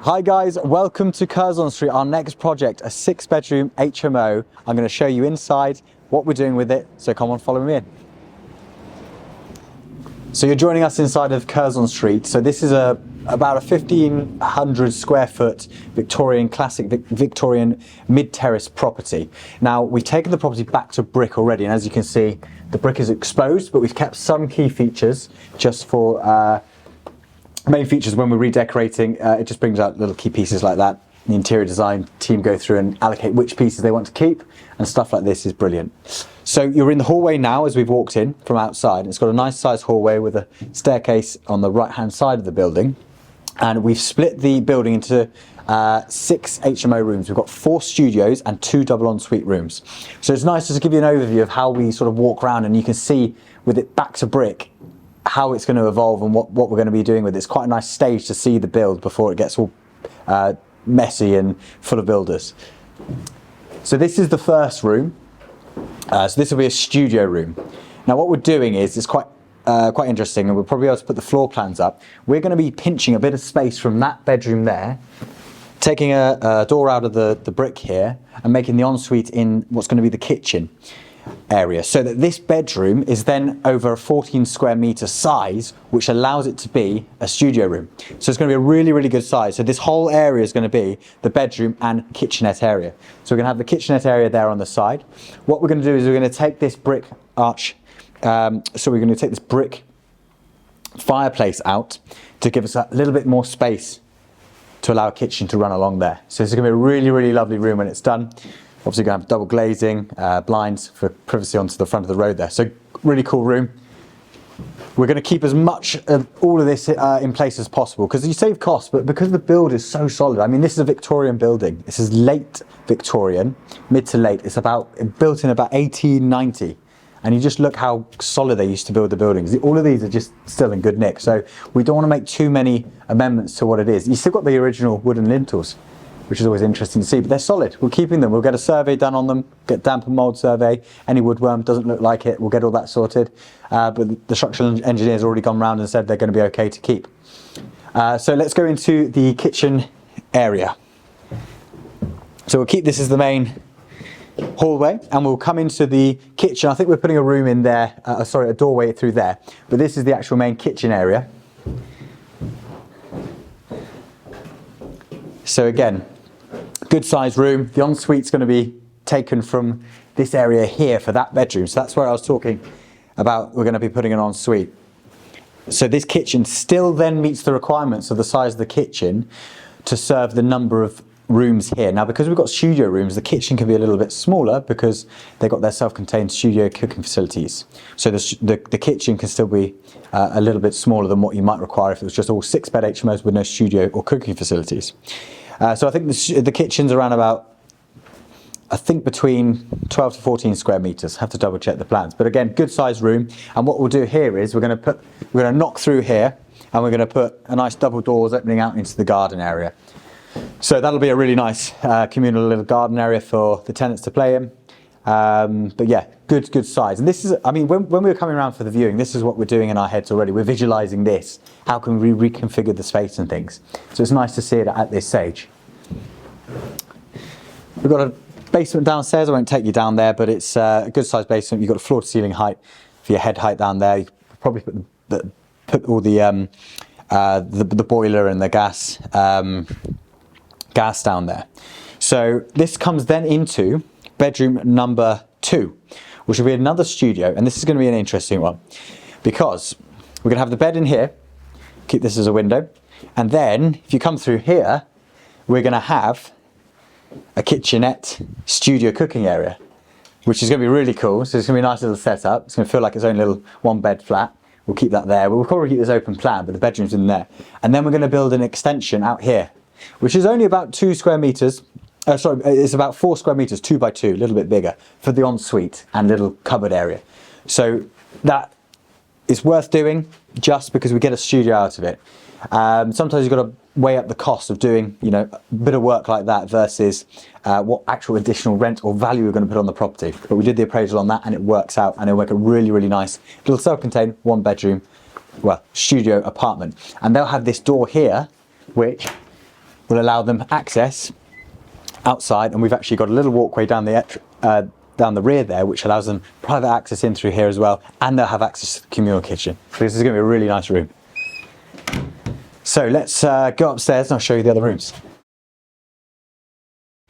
Hi guys, welcome to Curzon Street, our next project, a 6-bedroom HMO. I'm going to show you inside what we're doing with it, so come on, follow me in. So you're joining us inside of Curzon Street. So this is about a 1,500 square foot Victorian, classic Victorian mid-terrace property. Now we've taken the property back to brick already, and as you can see, the brick is exposed, but we've kept some key features just for main features. When we're redecorating, it just brings out little key pieces like that. The interior design team go through and allocate which pieces they want to keep, and stuff like this is brilliant. So you're in the hallway now as we've walked in from outside. It's got a nice sized hallway with a staircase on the right hand side of the building, and we've split the building into 6 HMO rooms. We've got 4 studios and 2 double ensuite rooms. So it's nice just to give you an overview of how we sort of walk around, and you can see with it back to brick how it's going to evolve and what we're going to be doing with it. It's quite a nice stage to see the build before it gets all messy and full of builders. So this is the first room. So this will be a studio room. Now what we're doing is, it's quite interesting, and we'll probably be able to put the floor plans up. We're going to be pinching a bit of space from that bedroom there, taking a door out of the brick here and making the ensuite in what's going to be the kitchen area, so that this bedroom is then over a 14 square meter size, which allows it to be a studio room. So it's going to be a really good size. So this whole area is going to be the bedroom and kitchenette area. So we're going to have the kitchenette area there on the side. What we're going to do is we're going to take this brick arch, so we're going to take this brick fireplace out to give us a little bit more space to allow a kitchen to run along there. So it's going to be a really lovely room when it's done. Obviously going to have double glazing, blinds for privacy onto the front of the road there. So really cool room. We're going to keep as much of all of this in place as possible, because you save costs, but because the build is so solid. I mean, this is a Victorian building. This is late Victorian, mid to late. It's built in about 1890. And you just look how solid they used to build the buildings. All of these are just still in good nick. So we don't want to make too many amendments to what it is. You still got the original wooden lintels, which is always interesting to see, but they're solid. We're keeping them. We'll get a survey done on them, get damp and mold survey. Any woodworm doesn't look like it, we'll get all that sorted. But the structural engineer's already gone round and said they're going to be okay to keep. So let's go into the kitchen area. So we'll keep this as the main hallway, and we'll come into the kitchen. I think we're putting a room in there, a doorway through there, but this is the actual main kitchen area. So again, good sized room. The ensuite's going to be taken from this area here for that bedroom. So that's where I was talking about. We're going to be putting an ensuite. So this kitchen still then meets the requirements of the size of the kitchen to serve the number of rooms here. Now, because we've got studio rooms, the kitchen can be a little bit smaller because they've got their self-contained studio cooking facilities. So the kitchen can still be a little bit smaller than what you might require if it was just all 6-bed HMOs with no studio or cooking facilities. So I think the kitchen's around about, I think between 12 to 14 square meters. Have to double check the plans. But again, good sized room. And what we'll do here is we're going to knock through here, and we're going to put a nice double doors opening out into the garden area. So that'll be a really nice communal little garden area for the tenants to play in. But yeah, good size. And this is, I mean, when we were coming around for the viewing, this is what we're doing in our heads already. We're visualizing this. How can we reconfigure the space and things? So it's nice to see it at this stage. We've got a basement downstairs. I won't take you down there, but it's a good sized basement. You've got a floor to ceiling height for your head height down there. You could probably put all the boiler and the gas down there. So this comes then into bedroom number 2, which will be another studio, and this is going to be an interesting one because we're going to have the bed in here, keep this as a window, and then if you come through here, we're going to have a kitchenette studio cooking area, which is going to be really cool. So it's going to be a nice little setup. It's going to feel like its own little 1-bed flat. We'll keep that there. We'll probably keep this open plan, but the bedroom's in there. And then we're going to build an extension out here, which is only about 2 square meters. It's about 4 square meters, 2 by 2, a little bit bigger, for the ensuite and little cupboard area. So that is worth doing just because we get a studio out of it. Sometimes you've got to weigh up the cost of doing, a bit of work like that versus what actual additional rent or value we're going to put on the property. But we did the appraisal on that, and it works out, and it'll make a really nice little self-contained 1-bedroom, studio apartment. And they'll have this door here, which will allow them access outside, and we've actually got a little walkway down the rear there, which allows them private access in through here as well, and they'll have access to the communal kitchen. So this is going to be a really nice room. So let's go upstairs and I'll show you the other rooms.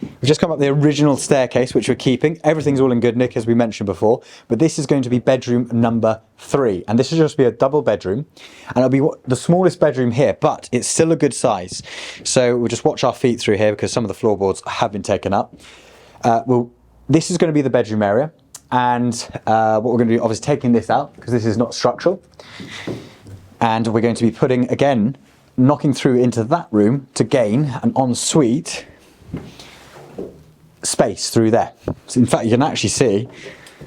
We've just come up the original staircase, which we're keeping. Everything's all in good nick, as we mentioned before, but this is going to be bedroom number 3, and this will just be a double bedroom, and it'll be the smallest bedroom here, but it's still a good size. So we'll just watch our feet through here because some of the floorboards have been taken up. This is going to be the bedroom area, and what we're going to do, obviously taking this out because this is not structural, and we're going to be putting, again, knocking through into that room to gain an ensuite space through there. So in fact, you can actually see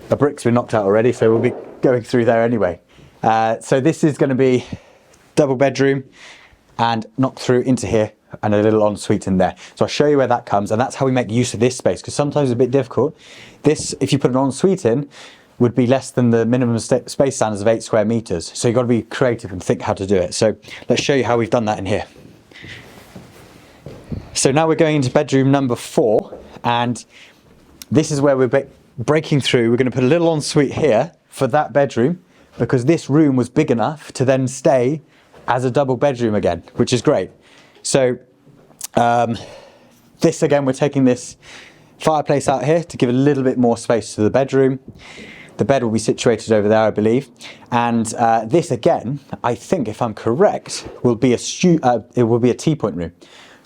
the bricks been knocked out already, so we'll be going through there anyway. So this is going to be double bedroom and knock through into here and a little ensuite in there. So I'll show you where that comes, and that's how we make use of this space, because sometimes it's a bit difficult. This, if you put an ensuite in, would be less than the minimum space standards of 8 square meters. So you've got to be creative and think how to do it. So let's show you how we've done that in here. So now we're going into bedroom number 4, and this is where we're breaking through. We're going to put a little ensuite here for that bedroom, because this room was big enough to then stay as a double bedroom again, which is great. So this, again, we're taking this fireplace out here to give a little bit more space to the bedroom. The bed will be situated over there, I believe. And this, again, I think, if I'm correct, will be it will be a tea point room.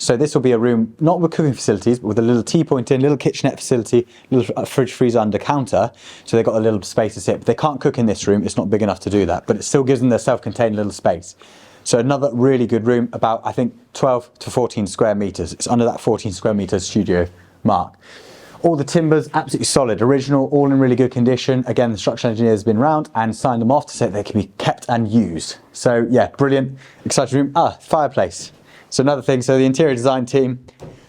So this will be a room, not with cooking facilities, but with a little tea point in, little kitchenette facility, little fridge freezer under counter. So they've got a little space to sit. But they can't cook in this room. It's not big enough to do that, but it still gives them their self-contained little space. So another really good room, about, I think, 12 to 14 square meters. It's under that 14 square meter studio mark. All the timbers, absolutely solid, original, all in really good condition. Again, the structural engineer has been round and signed them off to say they can be kept and used. So yeah, brilliant, exciting room. Fireplace. So another thing, so the interior design team,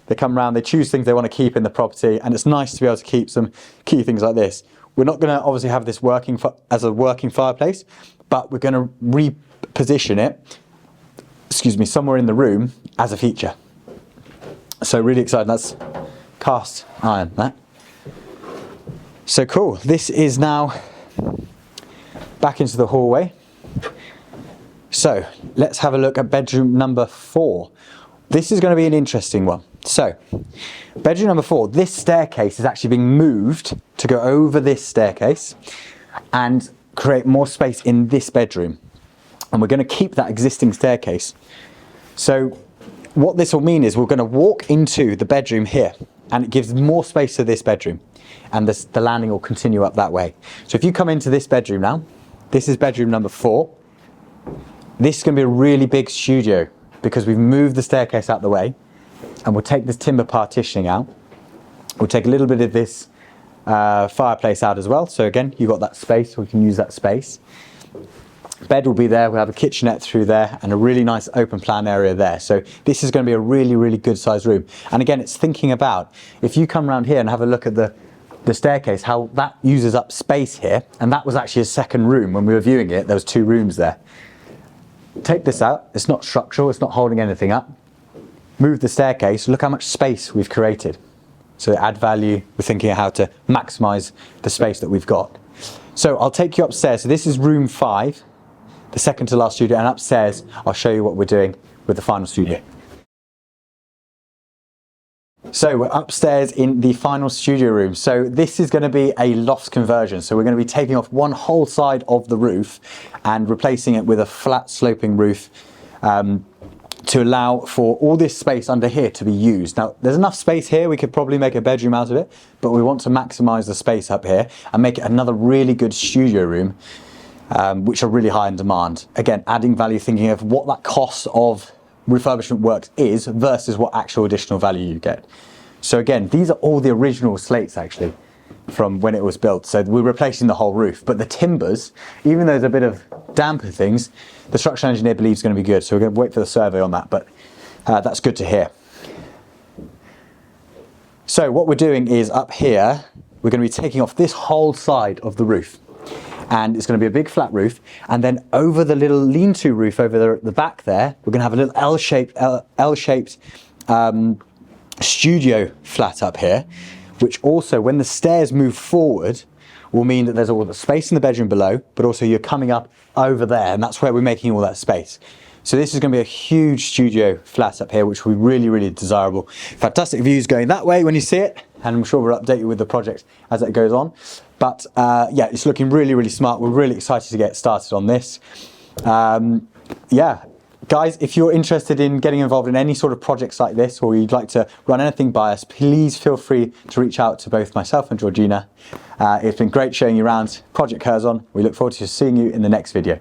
they come around, they choose things they want to keep in the property, and it's nice to be able to keep some key things like this. We're not going to obviously have this working as a working fireplace, but we're going to reposition it, somewhere in the room as a feature. So really exciting. That's cast iron, that. So cool. This is now back into the hallway. So let's have a look at bedroom number 4. This is going to be an interesting one. So bedroom number 4, this staircase is actually being moved to go over this staircase and create more space in this bedroom. And we're going to keep that existing staircase. So what this will mean is we're going to walk into the bedroom here, and it gives more space to this bedroom, and the landing will continue up that way. So if you come into this bedroom now, this is bedroom number 4. This is going to be a really big studio because we've moved the staircase out the way, and we'll take this timber partitioning out. We'll take a little bit of this fireplace out as well. So again, you've got that space, we can use that space. Bed will be there, we'll have a kitchenette through there and a really nice open plan area there. So this is going to be a really, really good sized room. And again, it's thinking about, if you come around here and have a look at the staircase, how that uses up space here, and that was actually a second room when we were viewing it, there was 2 rooms there. Take this out, it's not structural, it's not holding anything up. Move the staircase, look how much space we've created. So add value, we're thinking of how to maximize the space that we've got. So I'll take you upstairs. So this is room 5. The second to last studio, and upstairs I'll show you what we're doing with the final studio. So we're upstairs in the final studio room. So this is going to be a loft conversion. So we're going to be taking off one whole side of the roof and replacing it with a flat sloping roof to allow for all this space under here to be used. Now there's enough space here, we could probably make a bedroom out of it, but we want to maximize the space up here and make it another really good studio room. Which are really high in demand. Again, adding value, thinking of what that cost of refurbishment works is versus what actual additional value you get. So again, these are all the original slates actually from when it was built. So we're replacing the whole roof, but the timbers, even though there's a bit of damper things, the structural engineer believes going to be good. So we're going to wait for the survey on that, but that's good to hear. So what we're doing is up here, we're going to be taking off this whole side of the roof. And it's going to be a big flat roof, and then over the little lean-to roof over the back there, we're going to have a little L-shaped studio flat up here, which also, when the stairs move forward, will mean that there's all the space in the bedroom below, but also you're coming up over there, and that's where we're making all that space. So this is going to be a huge studio flat up here, which will be really, really desirable. Fantastic views going that way when you see it, and I'm sure we'll update you with the project as it goes on. But yeah, it's looking really, really smart. We're really excited to get started on this. Yeah, guys, if you're interested in getting involved in any sort of projects like this, or you'd like to run anything by us, please feel free to reach out to both myself and Georgina. It's been great showing you around Project Curzon. We look forward to seeing you in the next video.